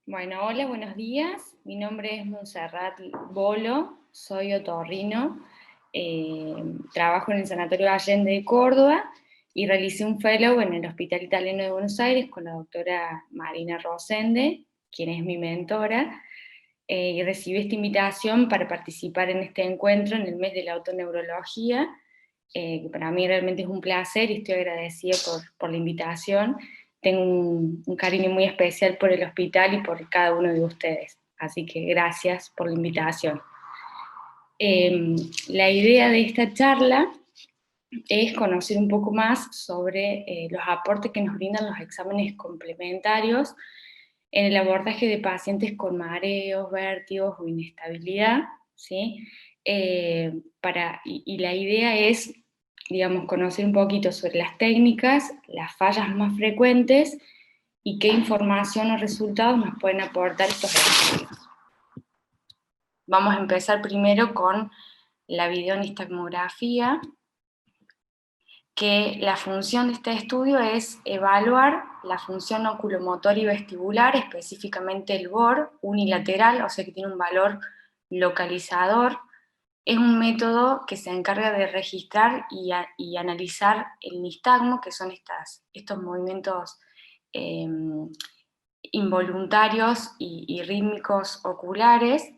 Bueno, hola, buenos días. Mi nombre es Montserrat Bolo, soy otorrino, trabajo en el Sanatorio Allende de Córdoba y realicé un fellow en el Hospital Italiano de Buenos Aires con la doctora Marina Rosende, quien es mi mentora, y recibí esta invitación para participar en este encuentro en el mes de la autoneurología, que para mí realmente es un placer y estoy agradecida por la invitación. Tengo un cariño muy especial por el hospital y por cada uno de ustedes, así que gracias por la invitación. La idea de esta charla es conocer un poco más sobre los aportes que nos brindan los exámenes complementarios en el abordaje de pacientes con mareos, vértigos o inestabilidad, ¿sí? Y la idea es, digamos, conocer un poquito sobre las técnicas, las fallas más frecuentes y qué información o resultados nos pueden aportar estos estudios. Vamos a empezar primero con la videonistagmografía, que la función de este estudio es evaluar la función oculomotor y vestibular, específicamente el BOR unilateral, o sea que tiene un valor localizador. Es un método que se encarga de registrar y analizar el nistagmo, que son estos movimientos involuntarios y rítmicos oculares,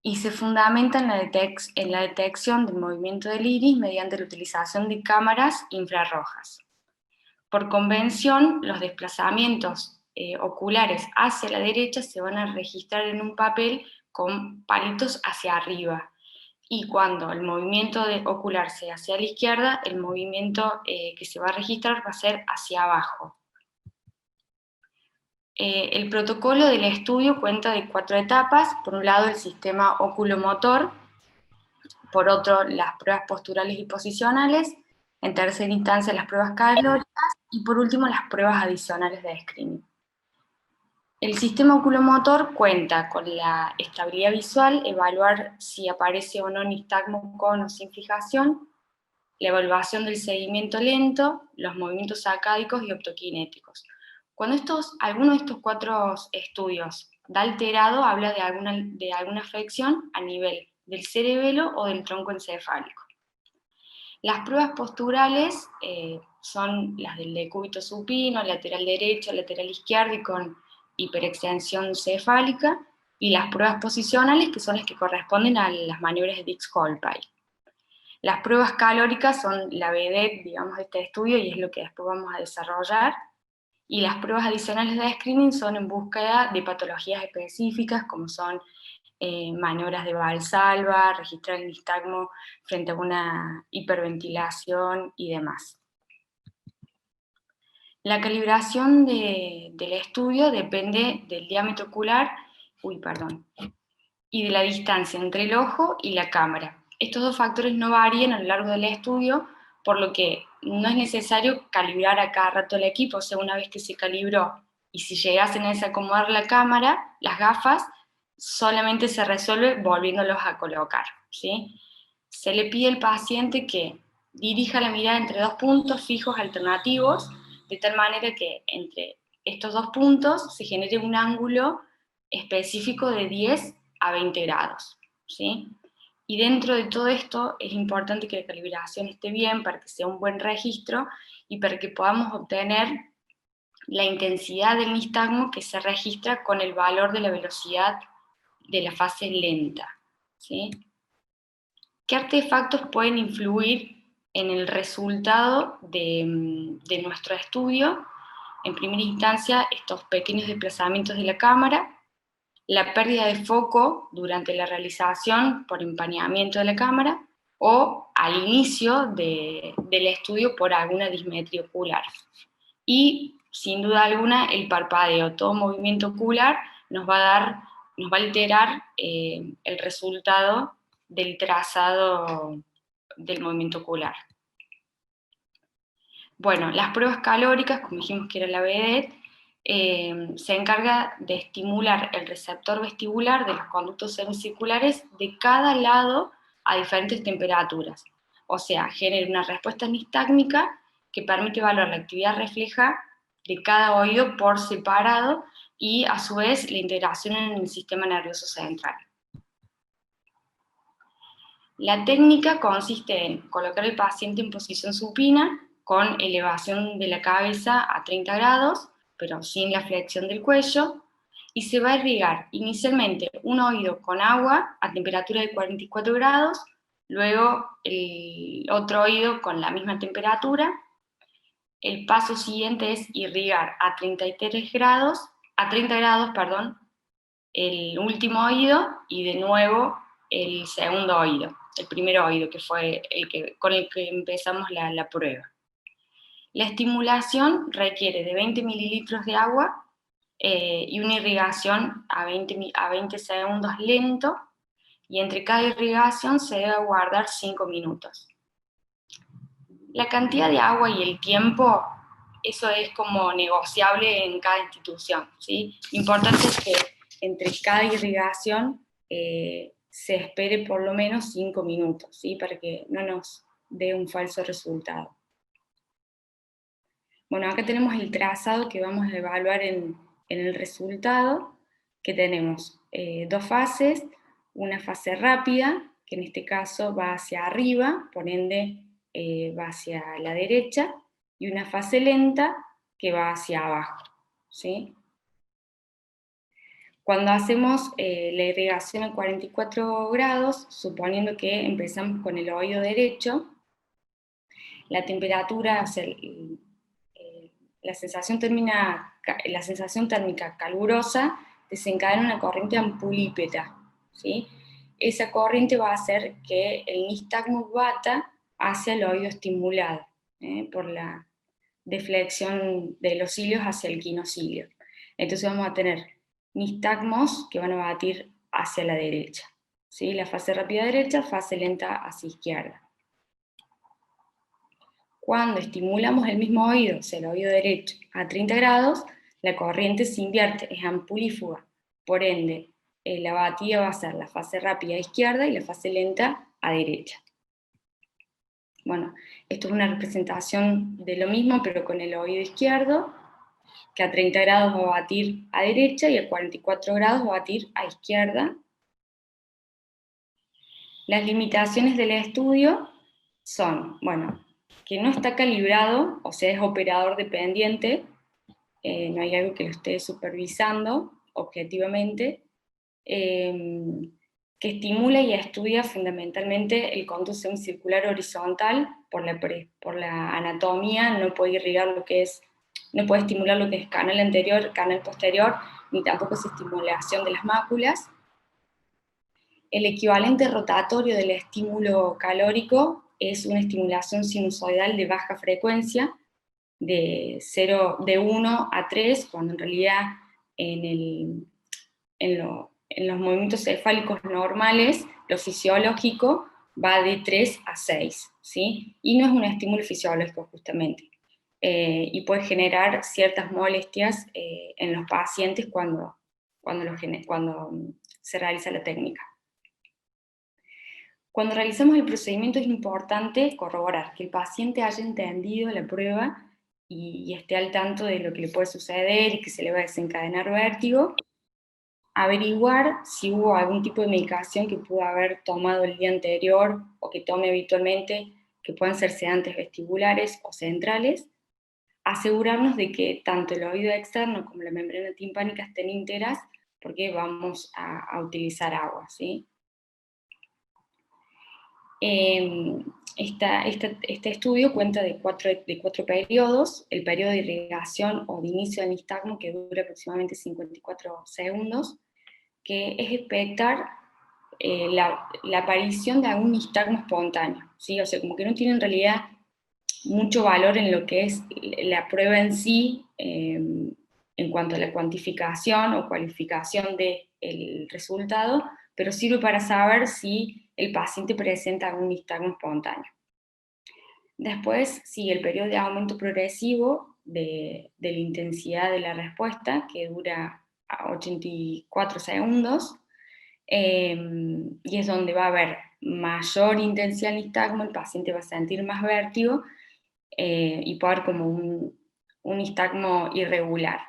y se fundamenta en la detección del movimiento del iris mediante la utilización de cámaras infrarrojas. Por convención, los desplazamientos oculares hacia la derecha se van a registrar en un papel con palitos hacia arriba, y cuando el movimiento ocular sea hacia la izquierda, el movimiento que se va a registrar va a ser hacia abajo. El protocolo del estudio cuenta de 4 etapas. Por un lado, el sistema oculomotor, por otro, las pruebas posturales y posicionales, en tercera instancia, las pruebas calóricas, y por último, las pruebas adicionales de screening. El sistema oculomotor cuenta con la estabilidad visual, evaluar si aparece o no nistagmo con o sin fijación, la evaluación del seguimiento lento, los movimientos sacádicos y optoquinéticos. Cuando alguno de estos 4 estudios da alterado, habla de alguna afección a nivel del cerebelo o del tronco encefálico. Las pruebas posturales son las del decúbito supino, lateral derecho, lateral izquierdo y con hiperextensión cefálica, y las pruebas posicionales, que son las que corresponden a las maniobras de Dix-Colpay. Las pruebas calóricas son la vedette, digamos, de este estudio, y es lo que después vamos a desarrollar. Y las pruebas adicionales de screening son en búsqueda de patologías específicas, como son maniobras de Valsalva, registrar el nistagmo frente a una hiperventilación y demás. La calibración del estudio depende del diámetro ocular, y de la distancia entre el ojo y la cámara. Estos 2 factores no varían a lo largo del estudio, por lo que no es necesario calibrar a cada rato el equipo. O sea, una vez que se calibró y si llegasen a desacomodar la cámara, las gafas, solamente se resuelve volviéndolos a colocar, ¿sí? Se le pide al paciente que dirija la mirada entre 2 puntos fijos alternativos, de tal manera que entre estos 2 puntos se genere un ángulo específico de 10 a 20 grados, ¿sí? Y dentro de todo esto es importante que la calibración esté bien para que sea un buen registro y para que podamos obtener la intensidad del nistagmo que se registra con el valor de la velocidad de la fase lenta, ¿sí? ¿Qué artefactos pueden influir en el resultado de nuestro estudio? En primera instancia, estos pequeños desplazamientos de la cámara, la pérdida de foco durante la realización por empañamiento de la cámara, o al inicio del estudio por alguna dismetría ocular. Y, sin duda alguna, el parpadeo. Todo movimiento ocular nos va a alterar el resultado del trazado del movimiento ocular. Bueno, las pruebas calóricas, como dijimos que era la vedette, se encarga de estimular el receptor vestibular de los conductos semicirculares de cada lado a diferentes temperaturas. O sea, genera una respuesta nistágmica que permite evaluar la actividad refleja de cada oído por separado y a su vez la integración en el sistema nervioso central. La técnica consiste en colocar al paciente en posición supina con elevación de la cabeza a 30 grados, pero sin la flexión del cuello, y se va a irrigar inicialmente un oído con agua a temperatura de 44 grados, luego el otro oído con la misma temperatura. El paso siguiente es irrigar a 33 grados, a 30 grados, perdón, el último oído y de nuevo el segundo oído, el primer oído que fue con el que empezamos la prueba. La estimulación requiere de 20 mililitros de agua y una irrigación a 20 segundos lento, y entre cada irrigación se debe guardar 5 minutos. La cantidad de agua y el tiempo, eso es como negociable en cada institución, ¿sí? Lo importante es que entre cada irrigación se espere por lo menos 5 minutos, ¿sí? Para que no nos dé un falso resultado. Bueno, acá tenemos el trazado que vamos a evaluar en el resultado, que tenemos dos fases, una fase rápida, que en este caso va hacia arriba, por ende va hacia la derecha, y una fase lenta que va hacia abajo, ¿sí? Cuando hacemos la irrigación a 44 grados, suponiendo que empezamos con el oído derecho, la temperatura, o sea, la sensación térmica calurosa desencadena una corriente ampulípeta, ¿sí? Esa corriente va a hacer que el nistagmo bata hacia el oído estimulado, por la deflexión de los cilios hacia el quinocilio. Entonces vamos a tener nistagmos que van a batir hacia la derecha, ¿sí? La fase rápida derecha, fase lenta hacia izquierda. Cuando estimulamos el mismo oído, o sea, el oído derecho, a 30 grados, la corriente se invierte, es ampulífuga. Por ende, la batida va a ser la fase rápida a izquierda y la fase lenta a derecha. Bueno, esto es una representación de lo mismo, pero con el oído izquierdo, que a 30 grados va a batir a derecha y a 44 grados va a batir a izquierda. Las limitaciones del estudio son, bueno, que no está calibrado, o sea, es operador dependiente, no hay algo que lo esté supervisando objetivamente, que estimula y estudia fundamentalmente el conducto semicircular horizontal. Por la anatomía no puede irrigar lo que es, no puede estimular lo que es canal anterior, canal posterior, ni tampoco es estimulación de las máculas. El equivalente rotatorio del estímulo calórico es una estimulación sinusoidal de baja frecuencia, de 1 a 3, cuando en realidad en los movimientos cefálicos normales, lo fisiológico va de 3 a 6, ¿sí? Y no es un estímulo fisiológico justamente. Y puede generar ciertas molestias en los pacientes cuando se realiza la técnica. Cuando realizamos el procedimiento es importante corroborar que el paciente haya entendido la prueba y esté al tanto de lo que le puede suceder y que se le va a desencadenar vértigo. Averiguar si hubo algún tipo de medicación que pudo haber tomado el día anterior o que tome habitualmente, que puedan ser sedantes vestibulares o centrales. Asegurarnos de que tanto el oído externo como la membrana timpánica estén íntegras, porque vamos a utilizar agua, ¿sí? Este estudio cuenta de cuatro periodos: el periodo de irrigación o de inicio del nistagmo, que dura aproximadamente 54 segundos, que es expectar la aparición de algún nistagmo espontáneo, ¿sí? O sea, como que no tiene en realidad mucho valor en lo que es la prueba en sí, en cuanto a la cuantificación o cualificación del resultado, pero sirve para saber si el paciente presenta algún nistagmo espontáneo. Después sigue el periodo de aumento progresivo de la intensidad de la respuesta, que dura a 84 segundos, y es donde va a haber mayor intensidad del nistagmo, el paciente va a sentir más vértigo y puede haber como un nistagmo irregular.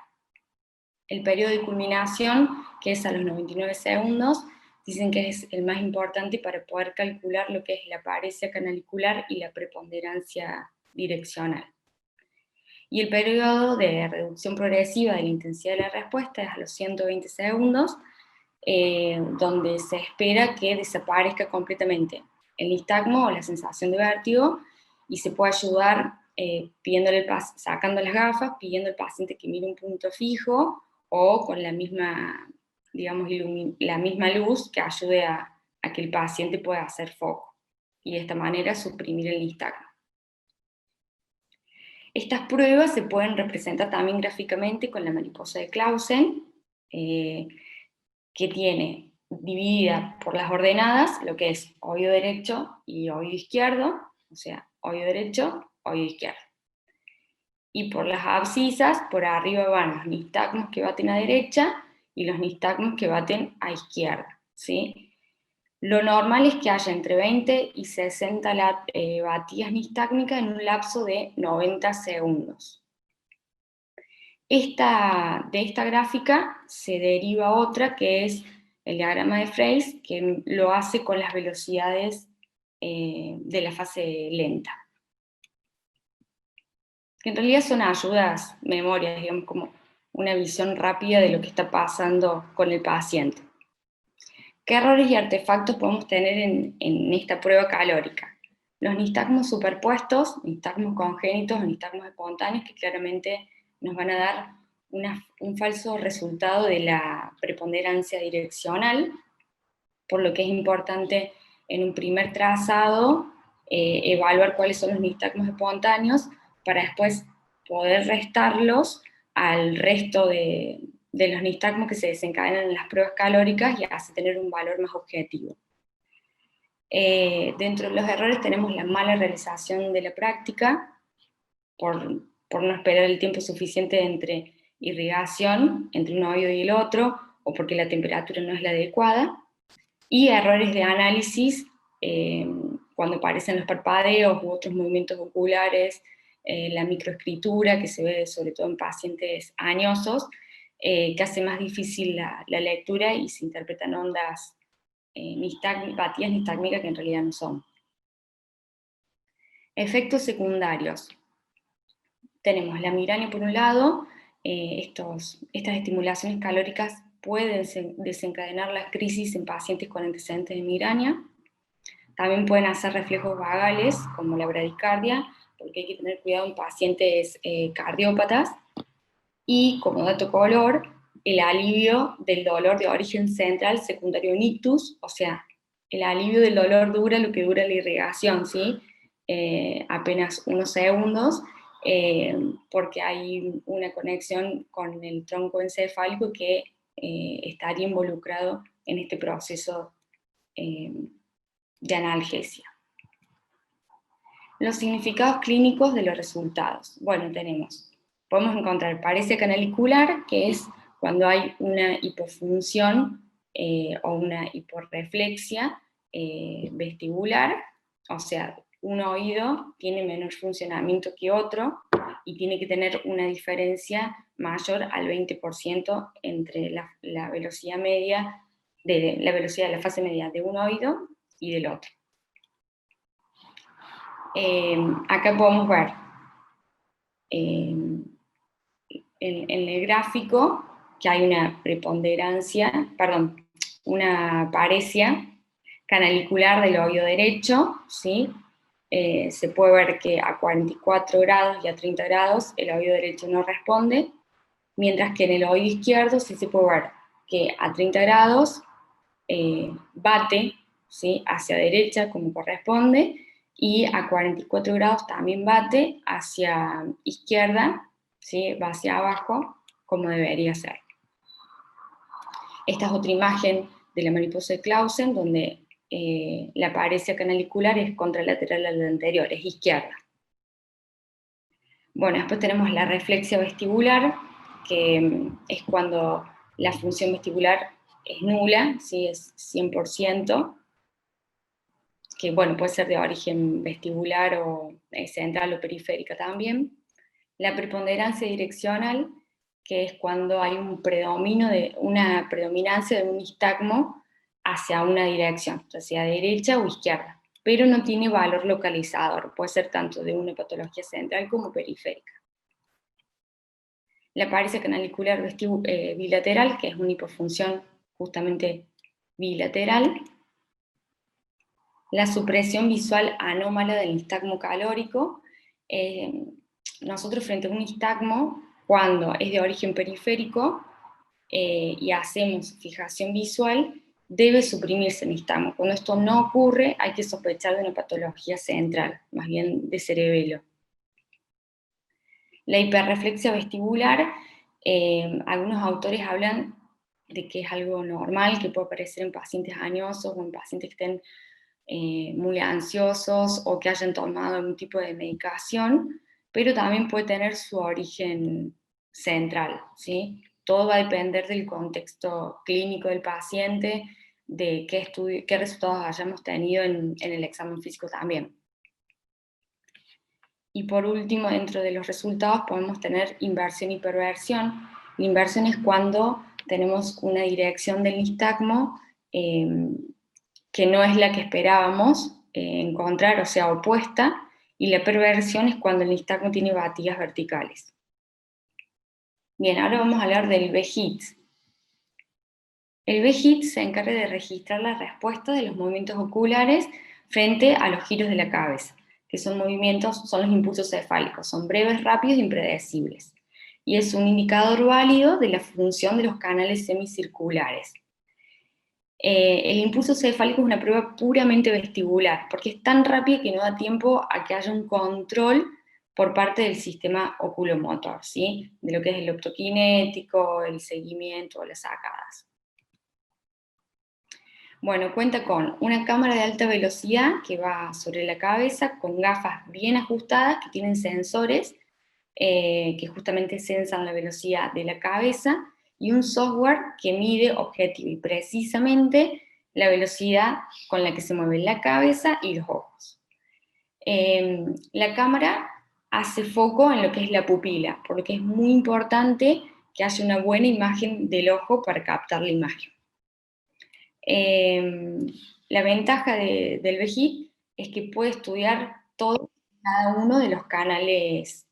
El periodo de culminación, que es a los 99 segundos, dicen que es el más importante para poder calcular lo que es la paresia canalicular y la preponderancia direccional. Y el periodo de reducción progresiva de la intensidad de la respuesta es a los 120 segundos, donde se espera que desaparezca completamente el nistagmo o la sensación de vértigo, y se puede ayudar sacando las gafas, pidiendo al paciente que mire un punto fijo, o con la misma, digamos, la misma luz que ayude a que el paciente pueda hacer foco, y de esta manera suprimir el nistagmo. Estas pruebas se pueden representar también gráficamente con la mariposa de Clausen, que tiene dividida por las ordenadas lo que es oído derecho y oído izquierdo, o sea, oído derecho, oído izquierdo. Y por las abscisas, por arriba van los nistagmos que baten a derecha y los nistagmos que baten a izquierda, ¿sí? Lo normal es que haya entre 20 y 60 batidas nistágmicas en un lapso de 90 segundos. De esta gráfica se deriva otra, que es el diagrama de Frey's, que lo hace con las velocidades de la fase lenta. Que en realidad son ayudas, memorias, digamos, como una visión rápida de lo que está pasando con el paciente. ¿Qué errores y artefactos podemos tener en esta prueba calórica? Los nistagmos superpuestos, nistagmos congénitos o nistagmos espontáneos, que claramente nos van a dar un falso resultado de la preponderancia direccional, por lo que es importante en un primer trazado evaluar cuáles son los nistagmos espontáneos para después poder restarlos al resto de los nistagmos que se desencadenan en las pruebas calóricas, y así tener un valor más objetivo. Dentro de los errores tenemos la mala realización de la práctica, por no esperar el tiempo suficiente entre irrigación, entre un oído y el otro, o porque la temperatura no es la adecuada, y errores de análisis cuando aparecen los parpadeos u otros movimientos oculares, la microescritura, que se ve sobre todo en pacientes añosos, que hace más difícil la lectura y se interpretan ondas batidas nistágmicas que en realidad no son. Efectos secundarios. Tenemos la migraña por un lado. Estas estimulaciones calóricas pueden desencadenar las crisis en pacientes con antecedentes de migraña. También pueden hacer reflejos vagales, como la bradicardia, porque hay que tener cuidado en pacientes cardiópatas. Y como dato color, el alivio del dolor de origen central secundario en ictus, o sea, el alivio del dolor dura lo que dura la irrigación, ¿sí? Apenas unos segundos, porque hay una conexión con el tronco encefálico que estaría involucrado en este proceso de analgesia. Los significados clínicos de los resultados. Bueno, podemos encontrar paresia canalicular, que es cuando hay una hipofunción o una hiporreflexia vestibular, o sea, un oído tiene menor funcionamiento que otro y tiene que tener una diferencia mayor al 20% entre la velocidad media, la velocidad de la fase media de un oído y del otro. Acá podemos ver en el gráfico que hay una una paresia canalicular del oído derecho, ¿sí? Se puede ver que a 44 grados y a 30 grados el oído derecho no responde, mientras que en el oído izquierdo sí se puede ver que a 30 grados bate, ¿sí?, hacia derecha como corresponde, y a 44 grados también bate hacia izquierda, ¿sí?, va hacia abajo como debería ser. Esta es otra imagen de la mariposa de Clausen, donde la paresia canalicular es contralateral a la anterior, es izquierda. Bueno, después tenemos la reflexia vestibular, que es cuando la función vestibular es nula, ¿sí?, es 100%, que bueno, puede ser de origen vestibular o central o periférica también. La preponderancia direccional que es cuando hay una predominancia de un nistagmo hacia una dirección, ya sea derecha o izquierda, pero no tiene valor localizador, puede ser tanto de una patología central como periférica. La paresia canalicular bilateral, que es una hipofunción justamente bilateral. La supresión visual anómala del nistagmo calórico. Nosotros frente a un nistagmo, cuando es de origen periférico y hacemos fijación visual, debe suprimirse el nistagmo. Cuando esto no ocurre, hay que sospechar de una patología central, más bien de cerebelo. La hiperreflexia vestibular, algunos autores hablan de que es algo normal, que puede aparecer en pacientes añosos o en pacientes que estén muy ansiosos o que hayan tomado algún tipo de medicación, pero también puede tener su origen central, ¿sí? Todo va a depender del contexto clínico del paciente, de qué resultados hayamos tenido en el examen físico también. Y por último, dentro de los resultados podemos tener inversión y perversión. La inversión es cuando tenemos una dirección del nistagmo que no es la que esperábamos encontrar, o sea, opuesta, y la perversión es cuando el nistagmo tiene batidas verticales. Bien, ahora vamos a hablar del VHIT. El VHIT se encarga de registrar la respuesta de los movimientos oculares frente a los giros de la cabeza, que son los impulsos cefálicos, son breves, rápidos e impredecibles. Y es un indicador válido de la función de los canales semicirculares. El impulso cefálico es una prueba puramente vestibular, porque es tan rápida que no da tiempo a que haya un control por parte del sistema oculomotor, ¿sí? De lo que es el optoquinético, el seguimiento, las sacadas. Bueno, cuenta con una cámara de alta velocidad que va sobre la cabeza, con gafas bien ajustadas que tienen sensores que justamente sensan la velocidad de la cabeza, y un software que mide objetivo y precisamente la velocidad con la que se mueve la cabeza y los ojos. La cámara hace foco en lo que es la pupila, por lo que es muy importante que haya una buena imagen del ojo para captar la imagen. La ventaja del VHIT es que puede estudiar todo, cada uno de los canales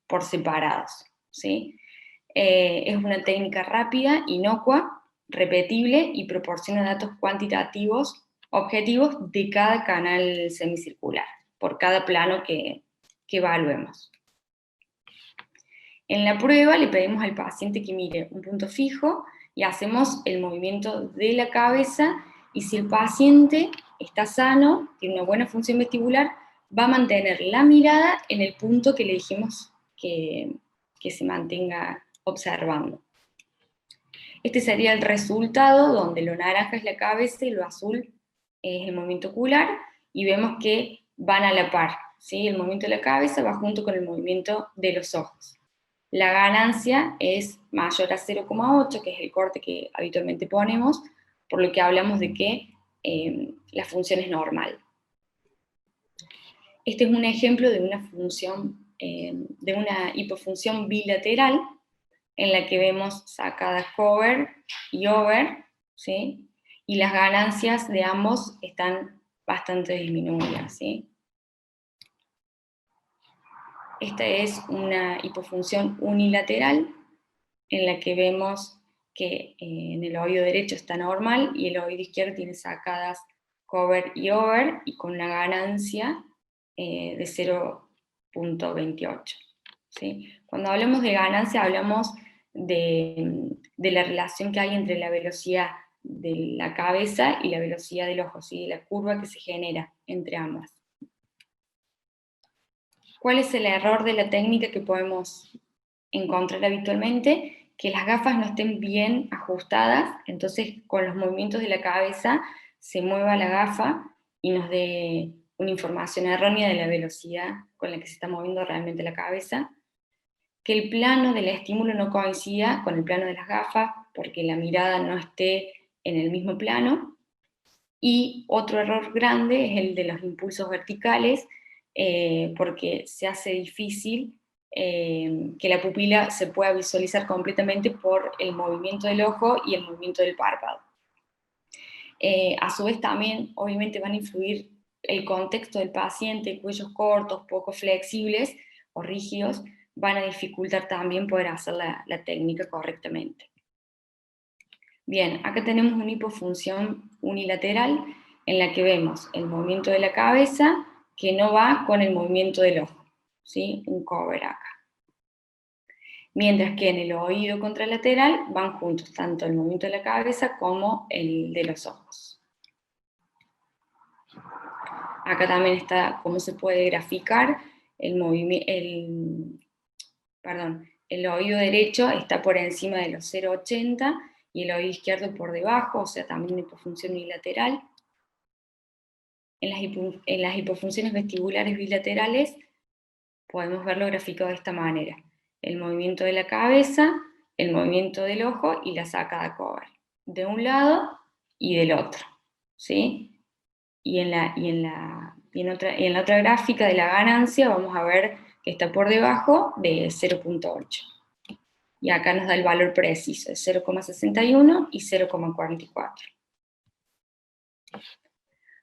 por separados, ¿sí? Es una técnica rápida, inocua, repetible y proporciona datos cuantitativos objetivos de cada canal semicircular, por cada plano que evaluemos. En la prueba le pedimos al paciente que mire un punto fijo y hacemos el movimiento de la cabeza, y si el paciente está sano, tiene una buena función vestibular, va a mantener la mirada en el punto que le dijimos que se mantenga observando. Este sería el resultado, donde lo naranja es la cabeza y lo azul es el movimiento ocular, y vemos que van a la par, ¿sí? El movimiento de la cabeza va junto con el movimiento de los ojos. La ganancia es mayor a 0,8, que es el corte que habitualmente ponemos, por lo que hablamos de que la función es normal. Este es un ejemplo de una función, de una hipofunción bilateral, en la que vemos sacadas cover y over, ¿sí? Y las ganancias de ambos están bastante disminuidas, ¿sí? Esta es una hipofunción unilateral, en la que vemos que en el oído derecho está normal y el oído izquierdo tiene sacadas cover y over, y con una ganancia de 0,28. ¿Sí? Cuando hablamos de ganancia hablamos de la relación que hay entre la velocidad de la cabeza y la velocidad del ojo, ¿sí? La curva que se genera entre ambas. ¿Cuál es el error de la técnica que podemos encontrar habitualmente? Que las gafas no estén bien ajustadas, entonces con los movimientos de la cabeza se mueva la gafa y nos dé una información errónea de la velocidad con la que se está moviendo realmente la cabeza. Que el plano del estímulo no coincida con el plano de las gafas, porque la mirada no esté en el mismo plano. Y otro error grande es el de los impulsos verticales, porque se hace difícil que la pupila se pueda visualizar completamente por el movimiento del ojo y el movimiento del párpado. A su vez también, obviamente, van a influir el contexto del paciente, cuellos cortos, poco flexibles o rígidos, van a dificultar también poder hacer la técnica correctamente. Bien, acá tenemos una hipofunción unilateral en la que vemos el movimiento de la cabeza que no va con el movimiento del ojo, ¿sí? Un cover acá. Mientras que en el oído contralateral van juntos tanto el movimiento de la cabeza como el de los ojos. Acá también está cómo se puede graficar el oído derecho está por encima de los 0,80 y el oído izquierdo por debajo, o sea, también hipofunción bilateral. En las hipofunciones vestibulares bilaterales podemos verlo graficado de esta manera. El movimiento de la cabeza, el movimiento del ojo y la sacada cover. De un lado y del otro, ¿sí? Y en la otra gráfica de la ganancia vamos a ver que está por debajo de 0,8. Y acá nos da el valor preciso, de 0,61 y 0,44.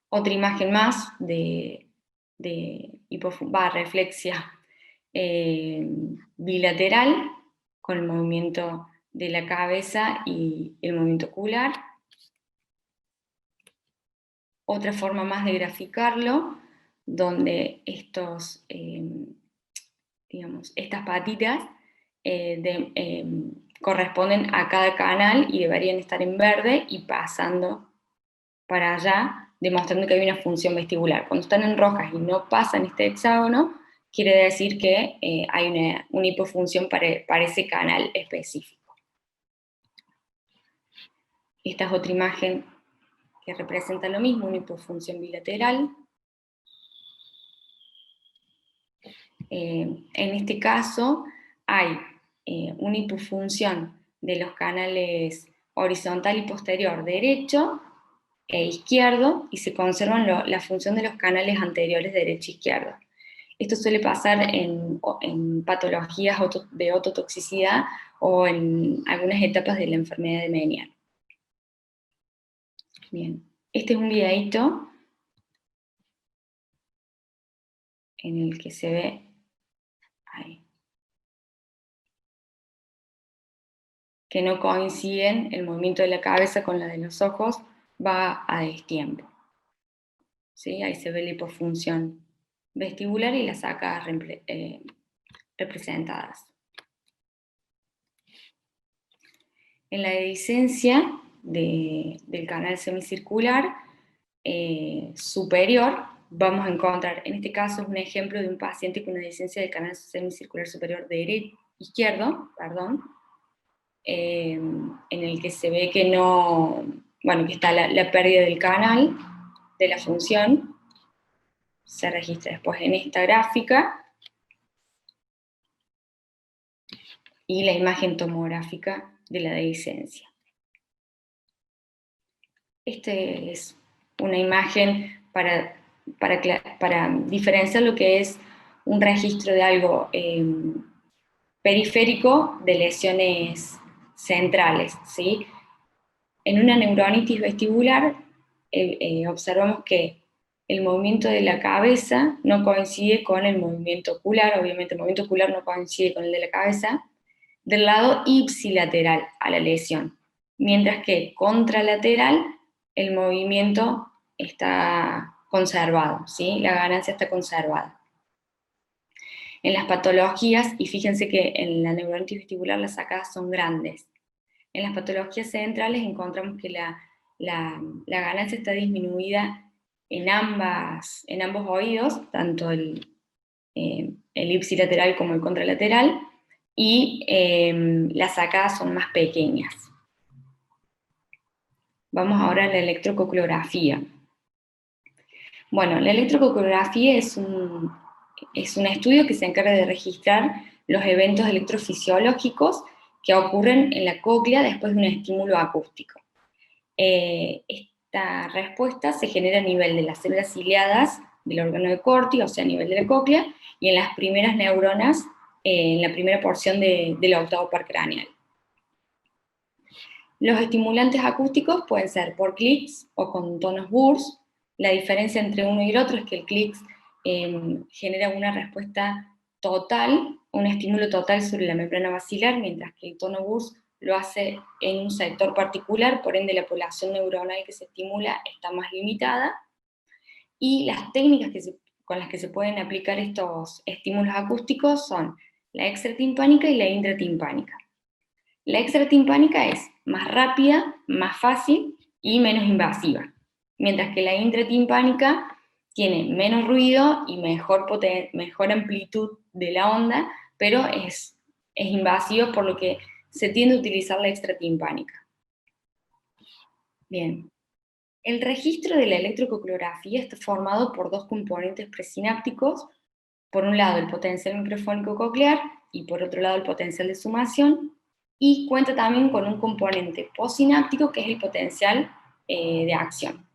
Otra imagen más de reflexia bilateral, con el movimiento de la cabeza y el movimiento ocular. Otra forma más de graficarlo, donde estas patitas corresponden a cada canal y deberían estar en verde y pasando para allá, demostrando que hay una función vestibular. Cuando están en rojas y no pasan este hexágono, quiere decir que hay una hipofunción para ese canal específico. Esta es otra imagen que representa lo mismo, una hipofunción bilateral. En este caso hay una hipofunción de los canales horizontal y posterior derecho e izquierdo, y se conservan la función de los canales anteriores derecho e izquierdo. Esto suele pasar en patologías de ototoxicidad o en algunas etapas de la enfermedad de Meniere. Bien, este es un videíto en el que se ve ahí, que no coinciden el movimiento de la cabeza con la de los ojos, va a destiempo. ¿Sí? Ahí se ve la hipofunción vestibular y las sacadas representadas. En la dehiscencia del canal semicircular superior, vamos a encontrar, en este caso es un ejemplo de un paciente con una dehiscencia del canal semicircular superior izquierdo, en el que se ve que que está la pérdida del canal, de la función, se registra después en esta gráfica, y la imagen tomográfica de la dehiscencia. Esta es una imagen para diferenciar lo que es un registro de algo periférico de lesiones centrales, ¿sí? En una neuronitis vestibular observamos que el movimiento de la cabeza no coincide con el movimiento ocular, obviamente el movimiento ocular no coincide con el de la cabeza, del lado ipsilateral a la lesión, mientras que contralateral el movimiento está conservado, ¿sí? La ganancia está conservada. En las patologías, y fíjense que en la neuronitis vestibular las sacadas son grandes, en las patologías centrales encontramos que la ganancia está disminuida en ambos oídos, tanto el ipsilateral como el contralateral, y las sacadas son más pequeñas. Vamos ahora a la electrococulografía. Bueno, la electrococulografía es un estudio que se encarga de registrar los eventos electrofisiológicos que ocurren en la cóclea después de un estímulo acústico. Esta respuesta se genera a nivel de las células ciliadas del órgano de Corti, o sea, a nivel de la cóclea, y en las primeras neuronas en la primera porción del octavo par craneal. Los estimulantes acústicos pueden ser por clics o con tonos bursts. La diferencia entre uno y el otro es que el clics genera una respuesta total, un estímulo total sobre la membrana basilar, mientras que el tono burst lo hace en un sector particular, por ende la población neuronal que se estimula está más limitada. Y las técnicas con las que se pueden aplicar estos estímulos acústicos son la extratimpánica y la intratimpánica. La extratimpánica es más rápida, más fácil y menos invasiva, mientras que la intratimpánica tiene menos ruido y mejor amplitud de la onda, pero es invasiva, por lo que se tiende a utilizar la extratimpánica. Bien. El registro de la electrocoreografía está formado por dos componentes presinápticos, por un lado el potencial microfónico coclear y por otro lado el potencial de sumación, y cuenta también con un componente postsináptico que es el potencial de acción.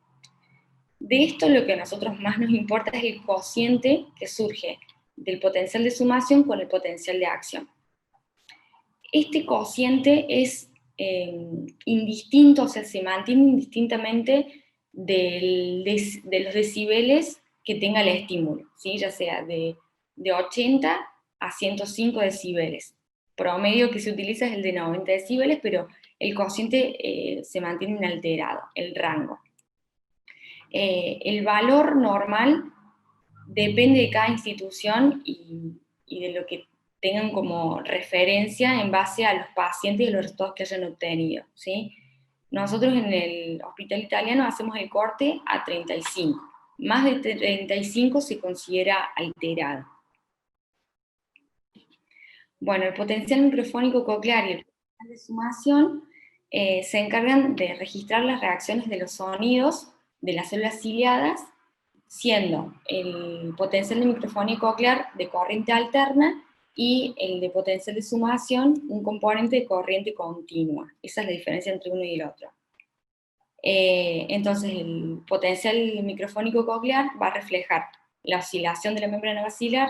De esto lo que a nosotros más nos importa es el cociente que surge del potencial de sumación con el potencial de acción. Este cociente es indistinto, o sea, se mantiene indistintamente de los decibeles que tenga el estímulo, ¿sí? Ya sea de 80 a 105 decibeles. Promedio que se utiliza es el de 90 decibeles, pero el cociente se mantiene inalterado, el rango. El valor normal depende de cada institución y de lo que tengan como referencia en base a los pacientes y los resultados que hayan obtenido, ¿sí? Nosotros en el hospital italiano hacemos el corte a 35. Más de 35 se considera alterado. Bueno, el potencial microfónico coclear y el potencial de sumación se encargan de registrar las reacciones de los sonidos de las células ciliadas, siendo el potencial de microfonía coclear de corriente alterna y el de potencial de sumación un componente de corriente continua. Esa es la diferencia entre uno y el otro. Entonces el potencial microfónico coclear va a reflejar la oscilación de la membrana basilar,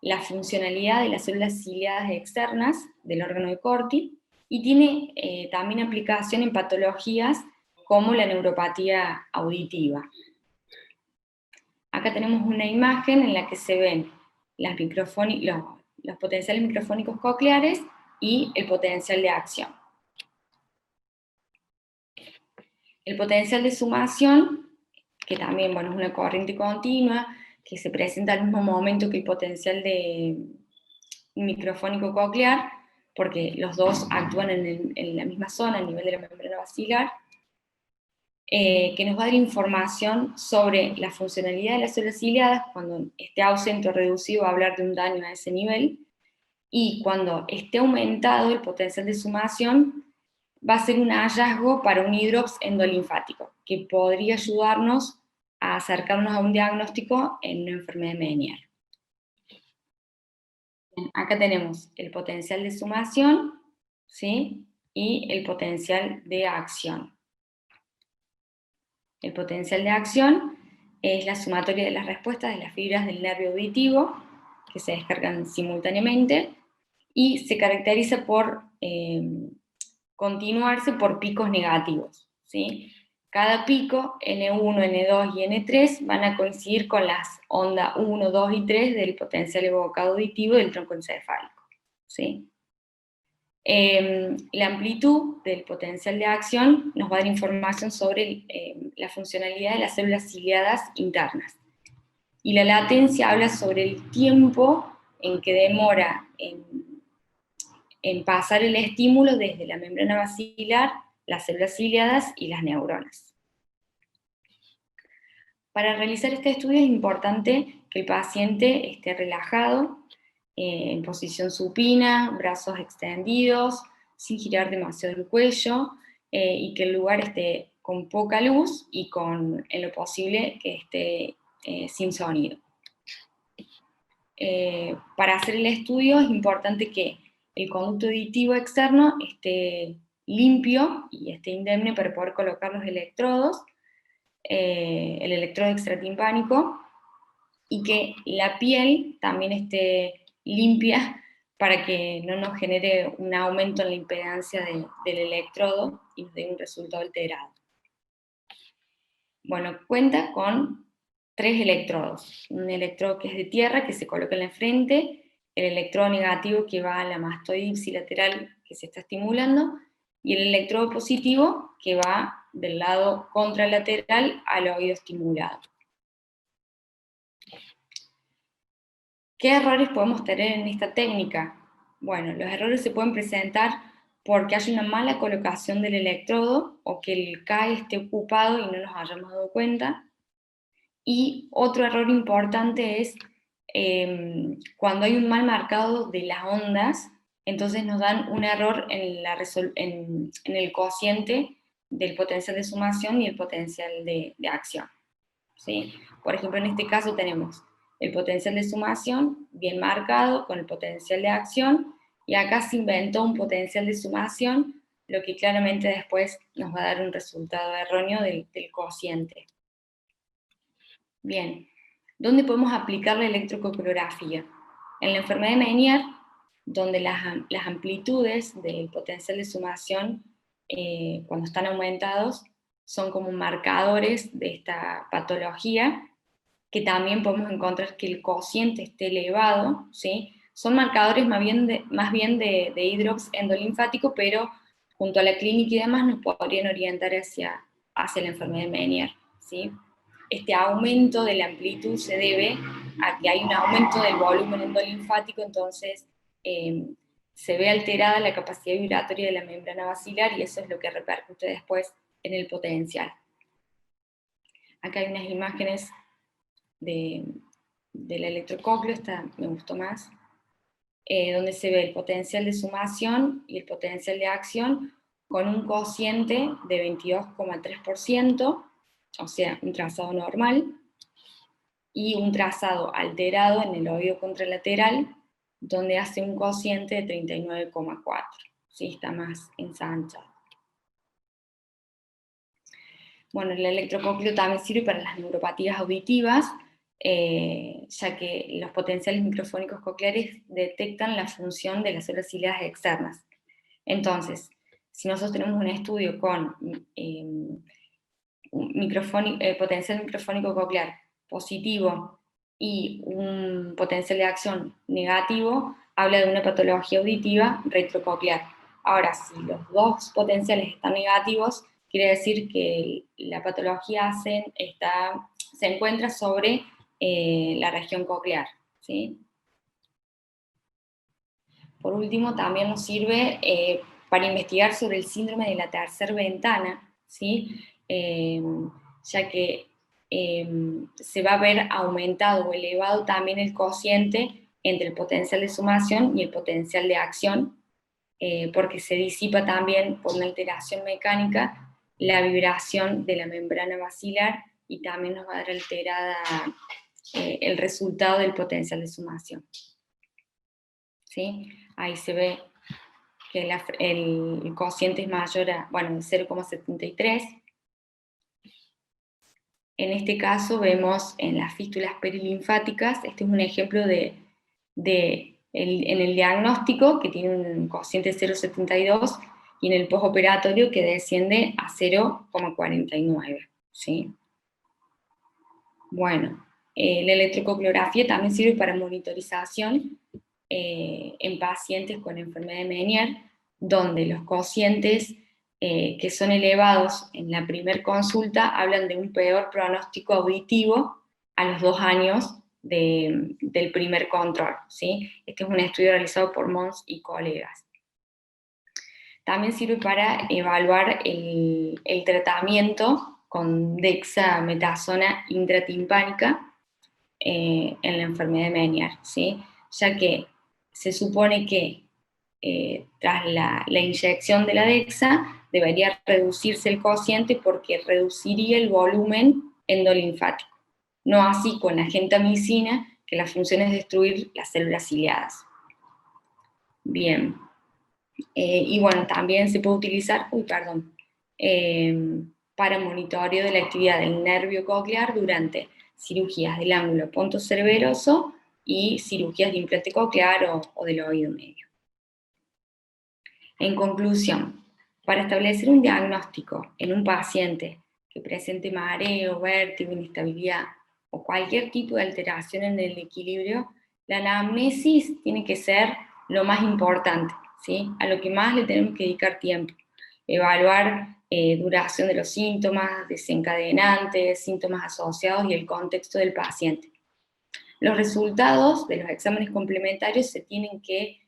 la funcionalidad de las células ciliadas externas del órgano de Corti, y tiene también aplicación en patologías como la neuropatía auditiva. Acá tenemos una imagen en la que se ven los potenciales microfónicos cocleares y el potencial de acción. El potencial de sumación, que también es una corriente continua, que se presenta al mismo momento que el potencial de microfónico coclear, porque los dos actúan en la misma zona, a nivel de la membrana basilar, que nos va a dar información sobre la funcionalidad de las células ciliadas. Cuando esté ausente o reducido va a hablar de un daño a ese nivel, y cuando esté aumentado el potencial de sumación va a ser un hallazgo para un hidrops endolinfático, que podría ayudarnos a acercarnos a un diagnóstico en una enfermedad Meniere. Acá tenemos el potencial de sumación, ¿sí? Y el potencial de acción. El potencial de acción es la sumatoria de las respuestas de las fibras del nervio auditivo, que se descargan simultáneamente, y se caracteriza por continuarse por picos negativos, ¿sí? Cada pico, N1, N2 y N3, van a coincidir con las ondas 1, 2 y 3 del potencial evocado auditivo del tronco encefálico, ¿sí? La amplitud del potencial de acción nos va a dar información sobre la funcionalidad de las células ciliadas internas. Y la latencia habla sobre el tiempo en que demora en pasar el estímulo desde la membrana basilar, las células ciliadas y las neuronas. Para realizar este estudio es importante que el paciente esté relajado, en posición supina, brazos extendidos, sin girar demasiado el cuello, y que el lugar esté con poca luz y en lo posible que esté sin sonido. Para hacer el estudio es importante que el conducto auditivo externo esté limpio y esté indemne para poder colocar los electrodos, el electrodo extratimpánico, y que la piel también esté limpia para que no nos genere un aumento en la impedancia del electrodo y nos dé un resultado alterado. Bueno, cuenta con 3 electrodos. Un electrodo que es de tierra, que se coloca en la frente, el electrodo negativo que va a la mastoide ipsilateral que se está estimulando, y el electrodo positivo que va del lado contralateral al oído estimulado. ¿Qué errores podemos tener en esta técnica? Bueno, los errores se pueden presentar porque hay una mala colocación del electrodo o que el CAE esté ocupado y no nos hayamos dado cuenta. Y otro error importante es cuando hay un mal marcado de las ondas, entonces nos dan un error en el cociente del potencial de sumación y el potencial de acción, ¿sí? Por ejemplo, en este caso tenemos el potencial de sumación bien marcado con el potencial de acción, y acá se inventó un potencial de sumación, lo que claramente después nos va a dar un resultado erróneo del cociente. Bien, ¿dónde podemos aplicar la electrocoreografía? En la enfermedad de Meniere, donde las amplitudes del potencial de sumación, cuando están aumentados, son como marcadores de esta patología, que también podemos encontrar que el cociente esté elevado, ¿sí? Son marcadores más bien de hidrox endolinfático, pero junto a la clínica y demás nos podrían orientar hacia la enfermedad de Meniere, ¿sí? Este aumento de la amplitud se debe a que hay un aumento del volumen endolinfático, entonces se ve alterada la capacidad vibratoria de la membrana basilar y eso es lo que repercute después en el potencial. Acá hay unas imágenes del electrococleo, esta me gustó más, donde se ve el potencial de sumación y el potencial de acción con un cociente de 22,3%, o sea, un trazado normal, y un trazado alterado en el oído contralateral, donde hace un cociente de 39,4, ¿sí? Está más ensanchado. Bueno, el electrococleo también sirve para las neuropatías auditivas, ya que los potenciales microfónicos cocleares detectan la función de las células ciliadas externas. Entonces, si nosotros tenemos un estudio con potencial microfónico coclear positivo y un potencial de acción negativo, habla de una patología auditiva retrococlear. Ahora, si los dos potenciales están negativos, quiere decir que la patología se encuentra sobre la región coclear, ¿sí? Por último, también nos sirve para investigar sobre el síndrome de la tercera ventana, ¿sí? Ya que se va a ver aumentado o elevado también el cociente entre el potencial de sumación y el potencial de acción, porque se disipa también por una alteración mecánica la vibración de la membrana basilar y también nos va a dar alterada el resultado del potencial de sumación. ¿Sí? Ahí se ve que el cociente es mayor a, bueno, 0,73. En este caso vemos en las fístulas perilinfáticas, este es un ejemplo en el diagnóstico, que tiene un cociente 0,72, y en el postoperatorio que desciende a 0,49. ¿Sí? Bueno, la electrococleografía también sirve para monitorización en pacientes con enfermedad de Meniere, donde los cocientes que son elevados en la primera consulta hablan de un peor pronóstico auditivo a los 2 años del primer control, ¿sí? Este es un estudio realizado por Mons y colegas. También sirve para evaluar el tratamiento con dexametasona intratimpánica en la enfermedad de Meniere, ¿sí? Ya que se supone que tras la inyección de la dexa debería reducirse el cociente porque reduciría el volumen endolinfático. No así con la gentamicina, que la función es destruir las células ciliadas. Bien. Y bueno, también se puede utilizar, para monitoreo de la actividad del nervio coclear durante cirugías del ángulo pontocereberoso y cirugías de implante coclear o del oído medio. En conclusión, para establecer un diagnóstico en un paciente que presente mareo, vértigo, inestabilidad o cualquier tipo de alteración en el equilibrio, la anamnesis tiene que ser lo más importante, ¿sí? A lo que más le tenemos que dedicar tiempo. Evaluar duración de los síntomas, desencadenantes, síntomas asociados y el contexto del paciente. Los resultados de los exámenes complementarios se tienen que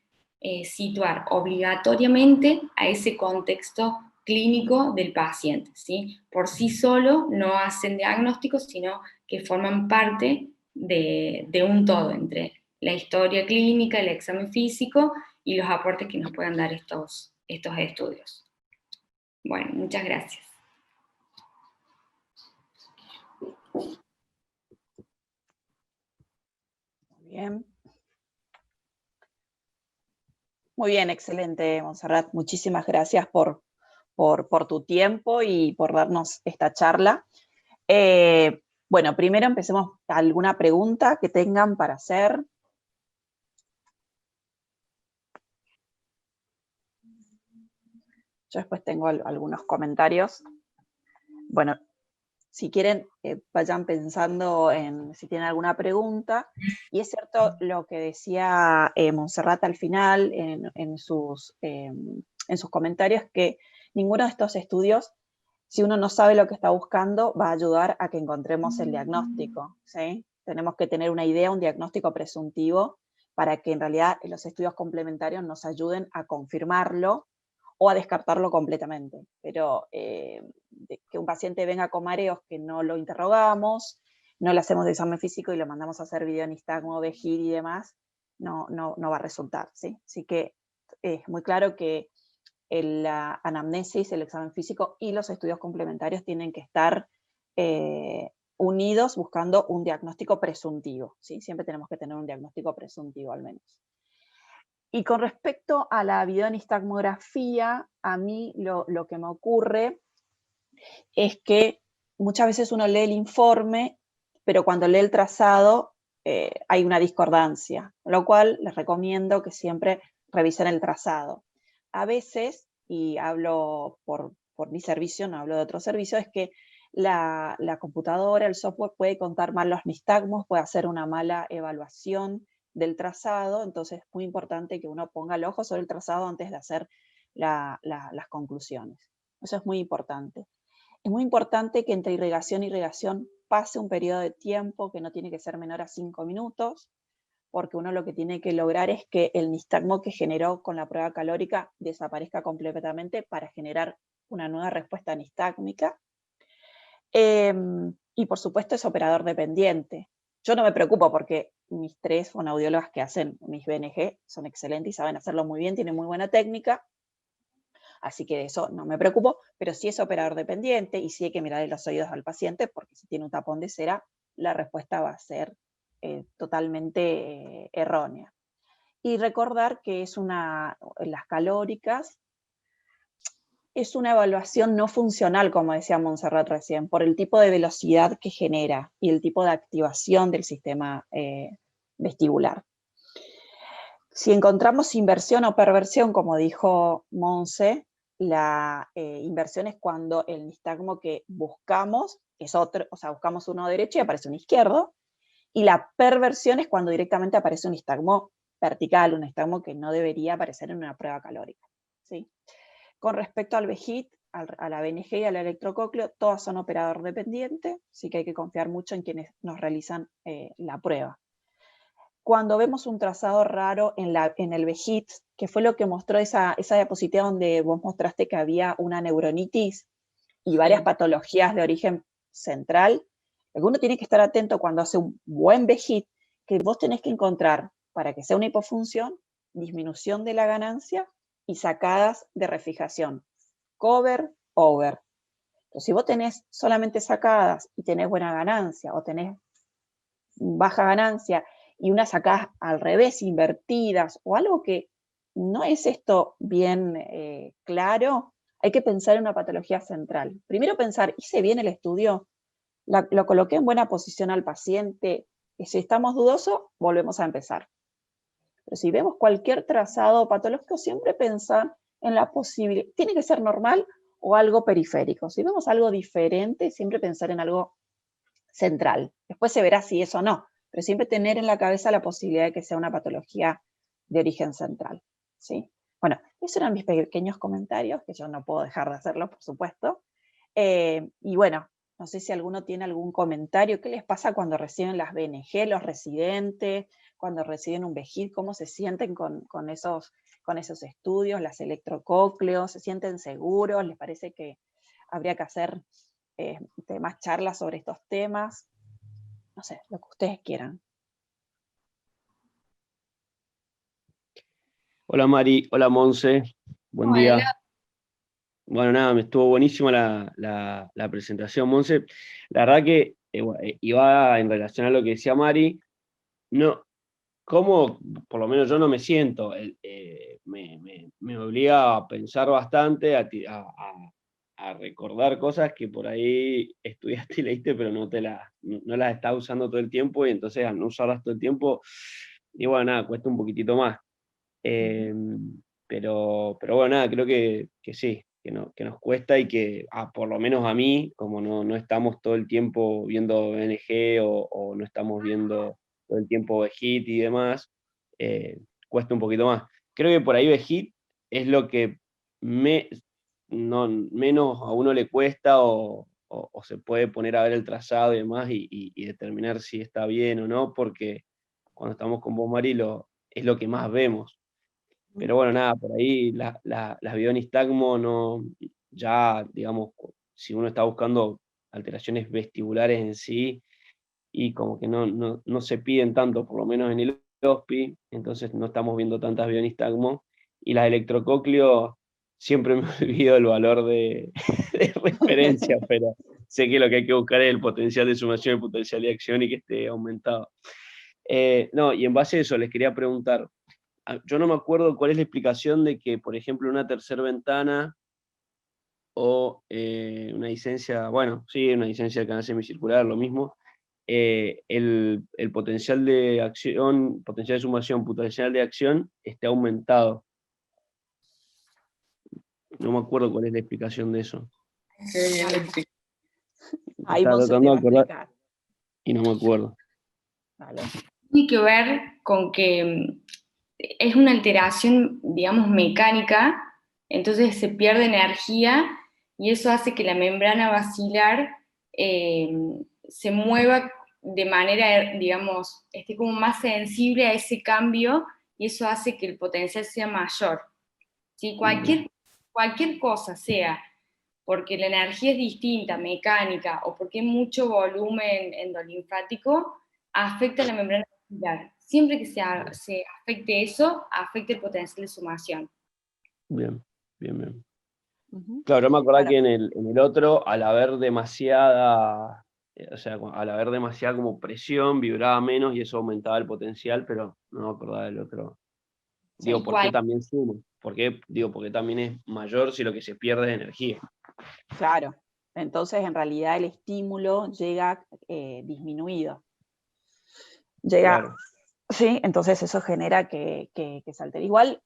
situar obligatoriamente a ese contexto clínico del paciente, ¿sí? Por sí solo no hacen diagnósticos, sino que forman parte de un todo entre la historia clínica, el examen físico y los aportes que nos puedan dar estos estudios. Bueno, muchas gracias. Bien. Muy bien, excelente, Montserrat. Muchísimas gracias por tu tiempo y por darnos esta charla. Bueno, primero empecemos. ¿Alguna pregunta que tengan para hacer? Yo después tengo algunos comentarios. Bueno, si quieren, vayan pensando en si tienen alguna pregunta. Y es cierto lo que decía Montserrat al final en sus comentarios, que ninguno de estos estudios, si uno no sabe lo que está buscando, va a ayudar a que encontremos el diagnóstico, ¿sí? Tenemos que tener una idea, un diagnóstico presuntivo, para que en realidad los estudios complementarios nos ayuden a confirmarlo o a descartarlo completamente. Pero que un paciente venga con mareos que no lo interrogamos, no le hacemos examen físico y lo mandamos a hacer videonistagmo, VEGIR y demás, no va a resultar, ¿sí? Así que es muy claro que la anamnesis, el examen físico y los estudios complementarios tienen que estar unidos buscando un diagnóstico presuntivo, ¿sí? Siempre tenemos que tener un diagnóstico presuntivo al menos. Y con respecto a la videonistagmografía, a mí lo que me ocurre es que muchas veces uno lee el informe, pero cuando lee el trazado hay una discordancia, lo cual les recomiendo que siempre revisen el trazado. A veces, y hablo por mi servicio, no hablo de otro servicio, es que la computadora, el software puede contar mal los nistagmos, puede hacer una mala evaluación del trazado, entonces es muy importante que uno ponga el ojo sobre el trazado antes de hacer las conclusiones. Eso es muy importante. Es muy importante que entre irrigación y irrigación pase un periodo de tiempo que no tiene que ser menor a 5 minutos, porque uno lo que tiene que lograr es que el nistagmo que generó con la prueba calórica desaparezca completamente para generar una nueva respuesta nistágmica. Y por supuesto es operador dependiente. Yo no me preocupo porque mis 3 fonoaudiólogas que hacen mis BNG son excelentes y saben hacerlo muy bien, tienen muy buena técnica, así que de eso no me preocupo, pero sí es operador dependiente y sí hay que mirarle los oídos al paciente porque si tiene un tapón de cera, la respuesta va a ser totalmente errónea. Y recordar que las calóricas es una evaluación no funcional, como decía Montserrat recién, por el tipo de velocidad que genera y el tipo de activación del sistema vestibular. Si encontramos inversión o perversión, como dijo Monse, la inversión es cuando el nistagmo que buscamos es otro, o sea, buscamos uno derecho y aparece un izquierdo, y la perversión es cuando directamente aparece un nistagmo vertical, un nistagmo que no debería aparecer en una prueba calórica, ¿sí? Con respecto al VEGIT, a la BNG y al electrocócleo, todas son operador dependiente, así que hay que confiar mucho en quienes nos realizan la prueba. Cuando vemos un trazado raro en el VEGIT, que fue lo que mostró esa diapositiva donde vos mostraste que había una neuronitis y varias patologías de origen central, lo que uno tiene que estar atento cuando hace un buen VEGIT, que vos tenés que encontrar, para que sea una hipofunción, disminución de la ganancia y sacadas de refijación, cover, over. Entonces, si vos tenés solamente sacadas y tenés buena ganancia, o tenés baja ganancia y unas sacadas al revés, invertidas, o algo que no es esto bien claro, hay que pensar en una patología central. Primero pensar, ¿hice bien el estudio? lo coloqué en buena posición al paciente, y si estamos dudosos, volvemos a empezar. Pero si vemos cualquier trazado patológico, siempre pensar en la posibilidad, tiene que ser normal o algo periférico. Si vemos algo diferente, siempre pensar en algo central. Después se verá si es o no, pero siempre tener en la cabeza la posibilidad de que sea una patología de origen central, ¿sí? Bueno, esos eran mis pequeños comentarios, que yo no puedo dejar de hacerlo, por supuesto. Y bueno, no sé si alguno tiene algún comentario. ¿Qué les pasa cuando reciben las BNG, los residentes, cuando reciben un VEGID? ¿Cómo se sienten con esos estudios, las electrocócleos? ¿Se sienten seguros? ¿Les parece que habría que hacer más charlas sobre estos temas? No sé, lo que ustedes quieran. Hola Mari, hola Monse, buen día. Hola. Bueno, nada, me estuvo buenísima la presentación, Monse. La verdad que iba en relación a lo que decía Mari, no, como por lo menos yo no me siento, me obliga a pensar bastante, a recordar cosas que por ahí estudiaste y leíste, pero no las estás usando todo el tiempo, y entonces al no usarlas todo el tiempo, y bueno, nada, cuesta un poquitito más. Pero bueno, nada, creo que sí, que nos cuesta, y que por lo menos a mí, como no estamos todo el tiempo viendo NG, o no estamos viendo todo el tiempo Vegit y demás, cuesta un poquito más. Creo que por ahí Vegit es lo que menos a uno le cuesta, o se puede poner a ver el trazado y demás, y determinar si está bien o no, porque cuando estamos con vos, Mari, es lo que más vemos. Pero bueno, nada, por ahí las bionistagmo no, ya, digamos, si uno está buscando alteraciones vestibulares en sí, y como que no se piden tanto, por lo menos en el HOSPI, entonces no estamos viendo tantas bionistagmo, y las electrocócleo siempre me olvido el valor de referencia, pero sé que lo que hay que buscar es el potencial de sumación, el potencial de acción, y que esté aumentado. No, y en base a eso les quería preguntar, yo no me acuerdo cuál es la explicación de que, por ejemplo, una tercera ventana, o una licencia, bueno, sí, una licencia del canal semicircular, lo mismo, el potencial de acción, potencial de sumación, potencial de acción esté aumentado. No me acuerdo cuál es la explicación de eso. Ahí Estaba Monse te tratando va de a acordar explicar. y no me acuerdo. Vale. Tiene que ver con que es una alteración, digamos, mecánica, entonces se pierde energía y eso hace que la membrana basilar se mueva de manera, digamos, esté como más sensible a ese cambio, y eso hace que el potencial sea mayor. ¿Sí? Cualquier cosa, sea porque la energía es distinta, mecánica, o porque hay mucho volumen endolinfático, afecta la membrana basilar. Siempre que se afecte eso, afecta el potencial de sumación. Bien, bien, bien. Ujú. Claro, yo me acordaba Bueno, que en el otro, al haber demasiada, o sea, al haber demasiada como presión, vibraba menos y eso aumentaba el potencial, pero no me acordaba del otro. Digo, Sí, ¿por qué también suma? Digo, porque también es mayor si lo que se pierde es energía. claro. Entonces, en realidad, el estímulo llega disminuido. Llega, Claro. sí, entonces eso genera que se altere. Igual,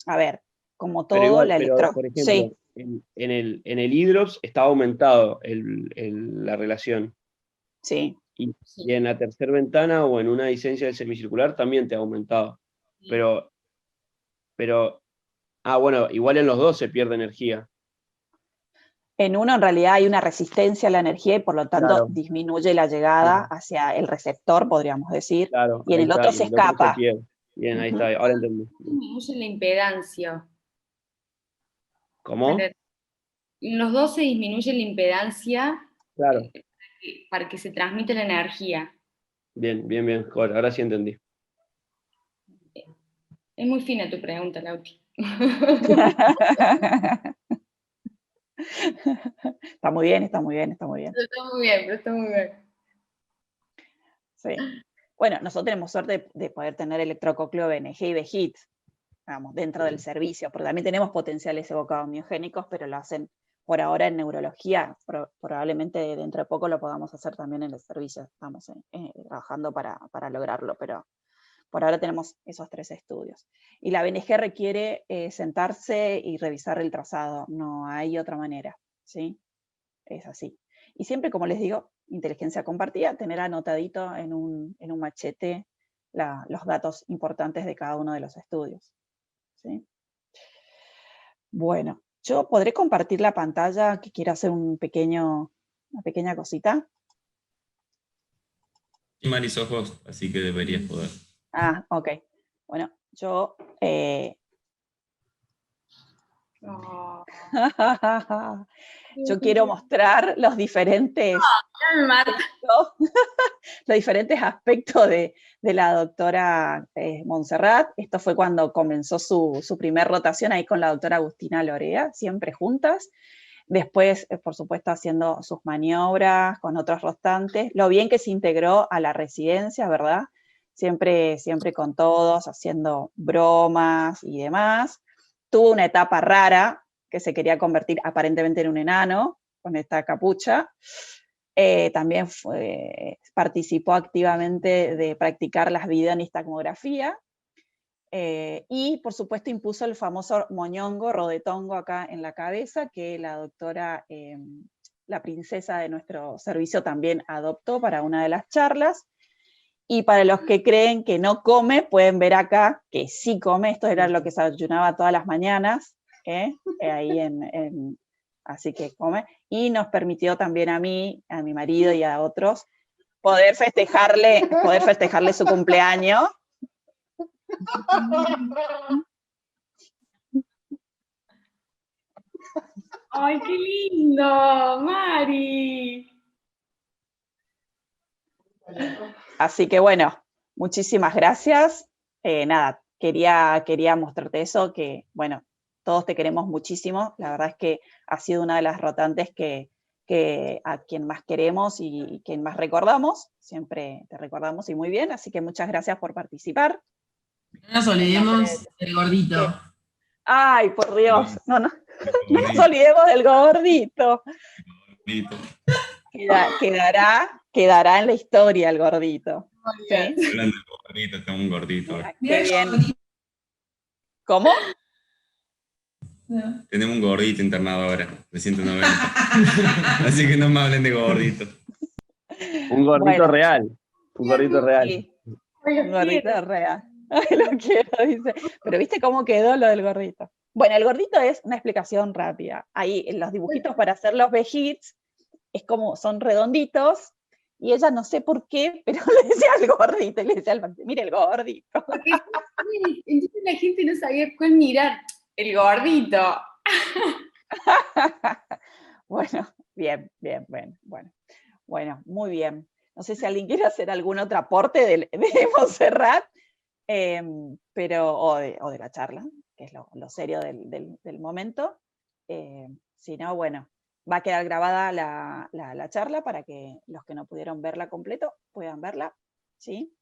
a ver, como Pero todo, igual, la pero electro... por Sí, ejemplo, en el hidrops estaba aumentado la relación. sí. Y en la tercera ventana, o en una licencia del semicircular, también te ha aumentado. Pero, bueno, igual en los dos se pierde energía. En uno, en realidad, hay una resistencia a la energía y por lo tanto Claro, disminuye la llegada bien, hacia el receptor, podríamos decir, claro, y en ahí el está, otro y se en el otro se escapa. pierde. Bien, ahí Ujú. está, ahora entendí. Disminuye la impedancia. ¿Cómo? En los dos se disminuye la impedancia Claro, para que se transmita la energía. bien, bien, bien, joder, ahora sí entendí. Es muy fina tu pregunta, Lauti. Está muy bien, está muy bien, está muy bien. Pero está muy bien, pero está muy bien. Sí. Bueno, nosotros tenemos suerte de poder tener electrocócleo BNG y BHIT, digamos, dentro del servicio, porque también tenemos potenciales evocados miogénicos, pero lo hacen por ahora en neurología, probablemente dentro de poco lo podamos hacer también en el servicio, estamos trabajando para lograrlo, pero por ahora tenemos esos 3 estudios. Y la BNG requiere sentarse y revisar el trazado, no hay otra manera, ¿sí? Es así. Y siempre, como les digo, inteligencia compartida, tener anotadito en un machete los datos importantes de cada uno de los estudios, ¿sí? Bueno, yo podré compartir la pantalla, que quiero hacer una pequeña cosita. Y Mari, sos vos, así que deberías poder. Ah, ok. Bueno, yo... Oh. Yo quiero mostrar los diferentes aspectos de la doctora Montserrat. Esto fue cuando comenzó su primer rotación ahí con la doctora Agustina Lorea, siempre juntas. Después, por supuesto, haciendo sus maniobras con otros rotantes. Lo bien que se integró a la residencia, ¿verdad? Siempre con todos, haciendo bromas y demás. Tuvo una etapa rara, que se quería convertir aparentemente en un enano, con esta capucha. También participó activamente de practicar las videonistagmografía. Y, por supuesto, impuso el famoso moñongo, rodetongo acá en la cabeza, que la doctora, la princesa de nuestro servicio, también adoptó para una de las charlas. Y para los que creen que no come, pueden ver acá que sí come. Esto era lo que se ayunaba todas las mañanas, ahí así que come. Y nos permitió también a mí, a mi marido y a otros, poder festejarle su cumpleaños. ¡Ay, qué lindo, Mari! Así que bueno, muchísimas gracias. Nada, quería mostrarte eso, que bueno, todos te queremos muchísimo. La verdad es que has sido una de las rotantes que a quien más queremos y quien más recordamos. Siempre te recordamos y muy bien, así que muchas gracias por participar. No nos olvidemos del gordito. Ay, por Dios, no nos olvidemos del gordito. Quedará en la historia el gordito. ¿Sí? Hablando de gordito, tengo un gordito. Qué bien. ¿Cómo? No. Tenemos un gordito internado ahora, de 190. Así que no me hablen de gordito. Un gordito real. Un gordito real. Sí, un gordito real. Ay, lo quiero, dice. Pero ¿viste cómo quedó lo del gordito? Bueno, el gordito es una explicación rápida. Ahí en los dibujitos para hacer los vejits, es como, son redonditos, y ella no sé por qué, pero le decía al gordito, y le decía al paciente, mire el gordito. Porque entonces la gente no sabía cuál mirar, el gordito. Bueno, bien, muy bien. No sé si alguien quiere hacer algún otro aporte de Montserrat, pero, o de la charla, que es lo serio del momento. Si no, bueno, va a quedar grabada la charla para que los que no pudieron verla completo puedan verla, ¿sí?